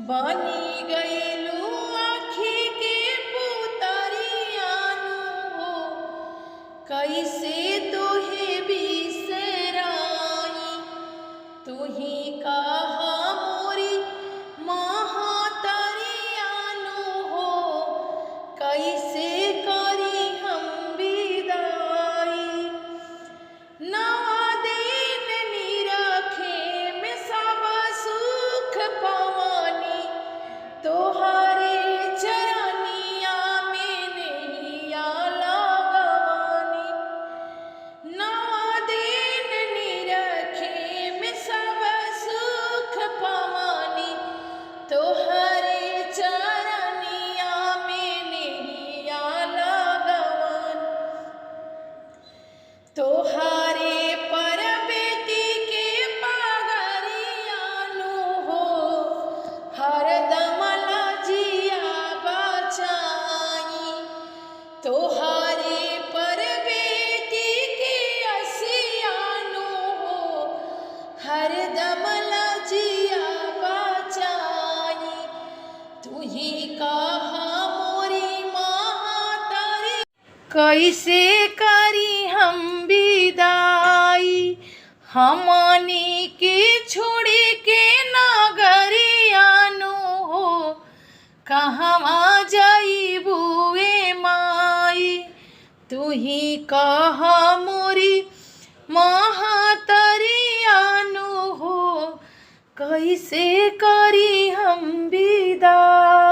बनी गईलू आँखी के पुतरियानु हो, कैसे तोहे बिसराई। तुही कहा मोरी महातरियानु हो, कैसे करी हम विदाई। नवा दिन निरखे में सब सुख पवानी, तोहारे चरनिया में नैया लगवानी। नवा दिन निरखे में सब सुख पवानी, तोहारे चरनिया में नैया लगवानी। तोहारे पर बेटी के पगरियानु हो, हरदम लजिया बचाई। तोहारे पर बेटी के असियानु हो, हरदम लजिया बचाई। तुही कहा मोरी महातारी, कैसे करी हम विदाई। हमनी के छोड़ी के नगरियानु हो, कहवा जाइबू ए माई। तुही कह मोरी महातरियानु हो, कैसे करी हम विदाई।